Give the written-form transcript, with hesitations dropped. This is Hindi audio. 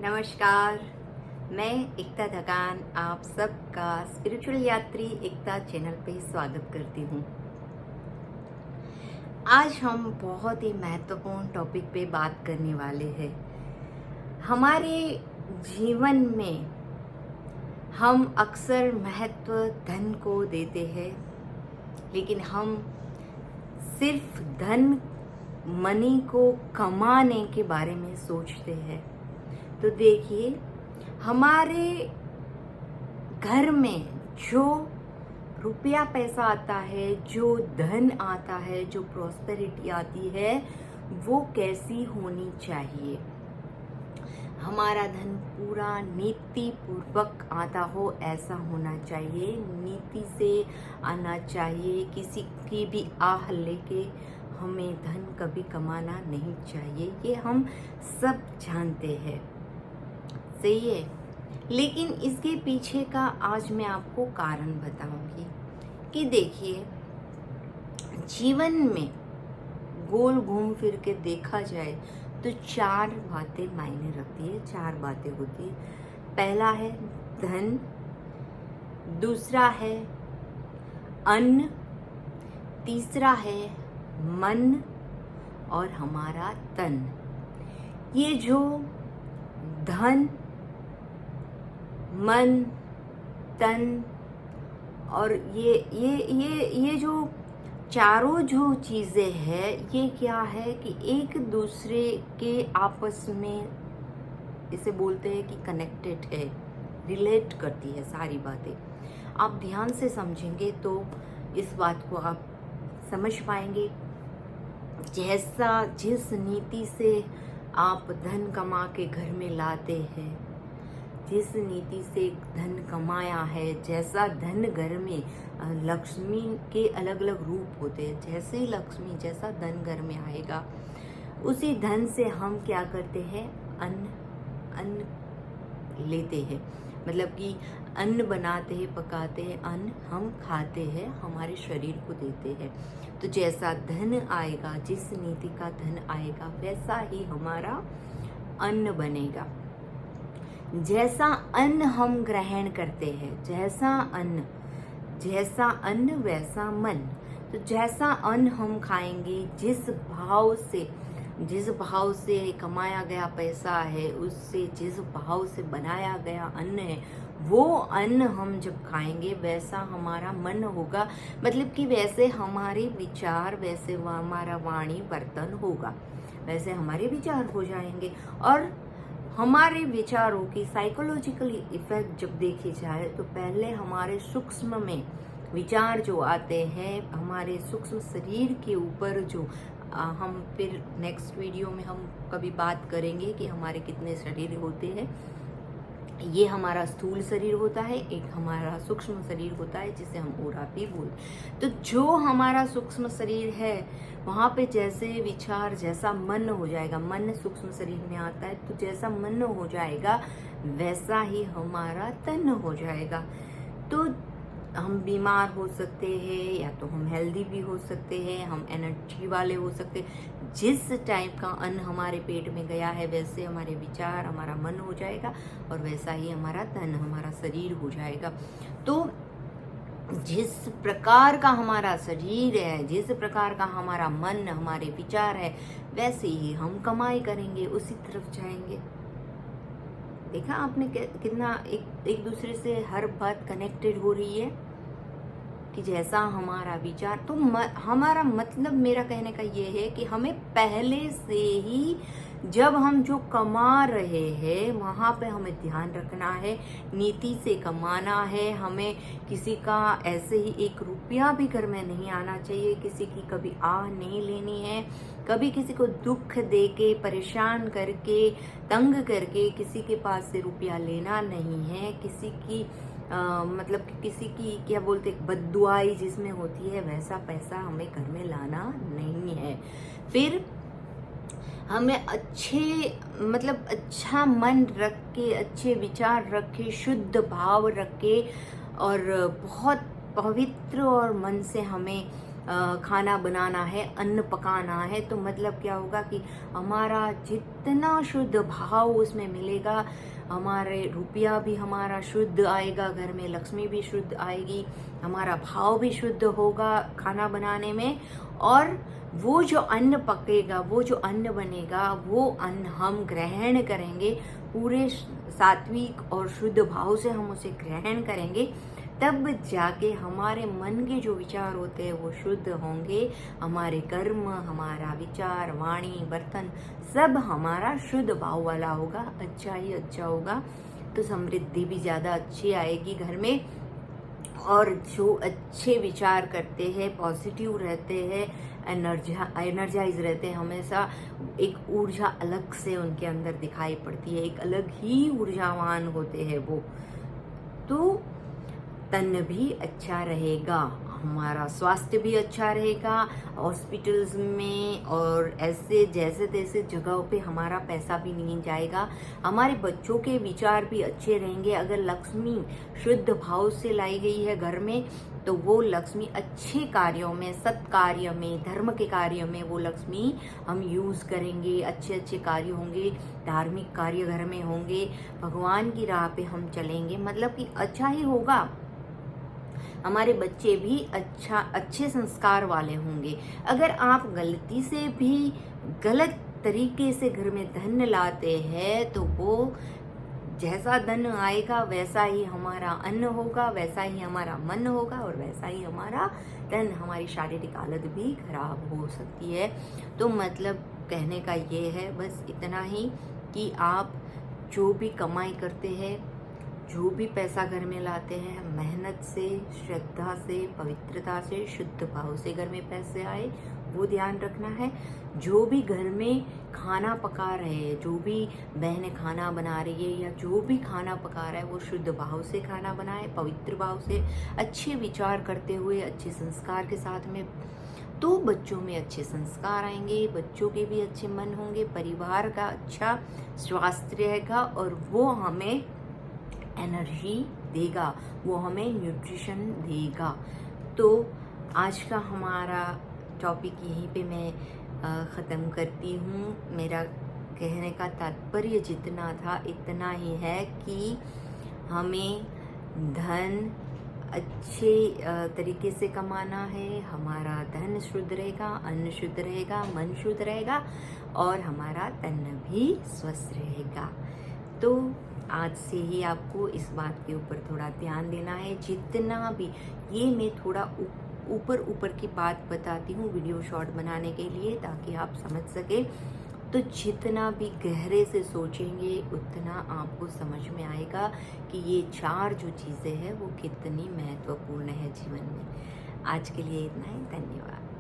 नमस्कार, मैं एकता थकान आप सबका स्पिरिचुअल यात्री एकता चैनल पे स्वागत करती हूँ। आज हम बहुत ही महत्वपूर्ण टॉपिक पे बात करने वाले हैं। हमारे जीवन में हम अक्सर महत्व धन को देते हैं, लेकिन हम सिर्फ धन मनी को कमाने के बारे में सोचते हैं। तो देखिए, हमारे घर में जो रुपया पैसा आता है, जो धन आता है, जो प्रॉस्पेरिटी आती है, वो कैसी होनी चाहिए। हमारा धन पूरा नीति पूर्वक आता हो, ऐसा होना चाहिए। नीति से आना चाहिए। किसी की भी आह लेके हमें धन कभी कमाना नहीं चाहिए, ये हम सब जानते हैं। सही है, लेकिन इसके पीछे का आज मैं आपको कारण बताऊंगी कि देखिए, जीवन में गोल घूम फिर के देखा जाए तो चार बातें मायने रखती है, चार बातें होती है। पहला है धन, दूसरा है अन्न, तीसरा है मन और हमारा तन। ये जो धन, मन, तन और ये जो चारों जो चीज़ें हैं, ये क्या है कि एक दूसरे के आपस में इसे बोलते हैं कि कनेक्टेड है, रिलेट करती है सारी बातें। आप ध्यान से समझेंगे तो इस बात को आप समझ पाएंगे। जिस नीति से आप धन कमा के घर में लाते हैं, जिस नीति से धन कमाया है, जैसा धन घर में, लक्ष्मी के अलग अलग रूप होते हैं। जैसे ही लक्ष्मी, जैसा धन घर में आएगा, उसी धन से हम क्या करते हैं, अन्न लेते हैं। मतलब कि अन्न बनाते हैं, पकाते हैं, अन्न हम खाते हैं, हमारे शरीर को देते हैं। तो जैसा धन आएगा, जिस नीति का धन आएगा, वैसा ही हमारा अन्न बनेगा। जैसा अन्न हम ग्रहण करते हैं, जैसा अन्न वैसा मन। तो जैसा अन्न हम खाएंगे, जिस भाव से कमाया गया पैसा है, उससे जिस भाव से बनाया गया अन्न है, वो अन्न हम जब खाएंगे, वैसा हमारा मन होगा। मतलब कि वैसे हमारे विचार, वैसे हमारा वाणी वर्तन होगा, वैसे हमारे विचार हो जाएंगे। और हमारे विचारों की साइकोलॉजिकली इफेक्ट जब देखी जाए तो पहले हमारे सूक्ष्म में विचार जो आते हैं, हमारे सूक्ष्म शरीर के ऊपर जो हम फिर नेक्स्ट वीडियो में हम कभी बात करेंगे कि हमारे कितने शरीर होते हैं। ये हमारा स्थूल शरीर होता है, एक हमारा सूक्ष्म शरीर होता है जिसे हम ओरा भी बोलते। तो जो हमारा सूक्ष्म शरीर है, वहाँ पे जैसे विचार, जैसा मन हो जाएगा, मन सूक्ष्म शरीर में आता है, तो जैसा मन हो जाएगा वैसा ही हमारा तन हो जाएगा। तो हम बीमार हो सकते हैं, या तो हम हेल्दी भी हो सकते हैं, हम एनर्जी वाले हो सकते हैं। जिस टाइप का अन्न हमारे पेट में गया है, वैसे हमारे विचार, हमारा मन हो जाएगा, और वैसा ही हमारा तन, हमारा शरीर हो जाएगा। तो जिस प्रकार का हमारा शरीर है, जिस प्रकार का हमारा मन, हमारे विचार है, वैसे ही हम कमाई करेंगे, उसी तरफ जाएंगे। देखा आपने कितना एक दूसरे से हर बात कनेक्टेड हो रही है कि जैसा हमारा विचार। तो हमारा मतलब, मेरा कहने का ये है कि हमें पहले से ही जब हम जो कमा रहे हैं, वहाँ पे हमें ध्यान रखना है, नीति से कमाना है। हमें किसी का ऐसे ही एक रुपया भी घर में नहीं आना चाहिए, किसी की कभी आह नहीं लेनी है, कभी किसी को दुख दे के, परेशान करके, तंग करके किसी के पास से रुपया लेना नहीं है। किसी की मतलब कि किसी की क्या बोलते, बद्दुआई जिसमें होती है, वैसा पैसा हमें घर में लाना नहीं है। फिर हमें अच्छा मन रख के, अच्छे विचार रख के, शुद्ध भाव रख के, और बहुत पवित्र और मन से हमें खाना बनाना है, अन्न पकाना है, तो मतलब क्या होगा कि हमारा जितना शुद्ध भाव उसमें मिलेगा, हमारे रुपया भी हमारा शुद्ध आएगा, घर में लक्ष्मी भी शुद्ध आएगी, हमारा भाव भी शुद्ध होगा खाना बनाने में। और वो जो अन्न पकेगा, वो जो अन्न बनेगा, वो अन्न हम ग्रहण करेंगे, पूरे सात्विक और शुद्ध भाव से हम उसे ग्रहण करेंगे, तब जाके हमारे मन के जो विचार होते हैं वो शुद्ध होंगे, हमारे कर्म, हमारा विचार, वाणी, बर्तन सब हमारा शुद्ध भाव वाला होगा, अच्छा ही अच्छा होगा, तो समृद्धि भी ज़्यादा अच्छी आएगी घर में। और जो अच्छे विचार करते हैं, पॉजिटिव रहते हैं, एनर्जाइज रहते हैं, हमेशा एक ऊर्जा अलग से उनके अंदर दिखाई पड़ती है, एक अलग ही ऊर्जावान होते हैं वो, तो तन भी अच्छा रहेगा, हमारा स्वास्थ्य भी अच्छा रहेगा। हॉस्पिटल्स में और ऐसे जैसे तैसे जगहों पे हमारा पैसा भी नहीं जाएगा, हमारे बच्चों के विचार भी अच्छे रहेंगे। अगर लक्ष्मी शुद्ध भाव से लाई गई है घर में, तो वो लक्ष्मी अच्छे कार्यों में, सत्कार्य में, धर्म के कार्य में वो लक्ष्मी हम यूज़ करेंगे, अच्छे अच्छे कार्य होंगे, धार्मिक कार्य घर में होंगे, भगवान की राह पे हम चलेंगे, मतलब कि अच्छा ही होगा। हमारे बच्चे भी अच्छे संस्कार वाले होंगे। अगर आप गलती से भी गलत तरीके से घर में धन लाते हैं, तो वो जैसा धन आएगा वैसा ही हमारा अन्न होगा, वैसा ही हमारा मन होगा, और वैसा ही हमारा धन, हमारी शारीरिक हालत भी खराब हो सकती है। तो मतलब कहने का ये है बस इतना ही कि आप जो भी कमाई करते हैं, जो भी पैसा घर में लाते हैं, मेहनत से, श्रद्धा से, पवित्रता से, शुद्ध भाव से घर में पैसे आए, वो ध्यान रखना है। जो भी घर में खाना पका रहे हैं, जो भी बहनें खाना बना रही है या जो भी खाना पका रहा है, वो शुद्ध भाव से खाना बनाए, पवित्र भाव से, अच्छे विचार करते हुए, अच्छे संस्कार के साथ में, तो बच्चों में अच्छे संस्कार आएंगे, बच्चों के भी अच्छे मन होंगे, परिवार का अच्छा स्वास्थ्य रहेगा, और वो हमें एनर्जी देगा, वो हमें न्यूट्रिशन देगा। तो आज का हमारा टॉपिक यहीं पे मैं ख़त्म करती हूँ। मेरा कहने का तात्पर्य जितना था इतना ही है कि हमें धन अच्छे तरीके से कमाना है, हमारा धन शुद्ध रहेगा, अन्न शुद्ध रहेगा, मन शुद्ध रहेगा, और हमारा तन भी स्वस्थ रहेगा। तो आज से ही आपको इस बात के ऊपर थोड़ा ध्यान देना है। जितना भी ये मैं थोड़ा ऊपर की बात बताती हूँ वीडियो शॉर्ट बनाने के लिए, ताकि आप समझ सके। तो जितना भी गहरे से सोचेंगे उतना आपको समझ में आएगा कि ये 4 जो चीज़ें हैं वो कितनी महत्वपूर्ण है जीवन में। आज के लिए इतना ही, धन्यवाद।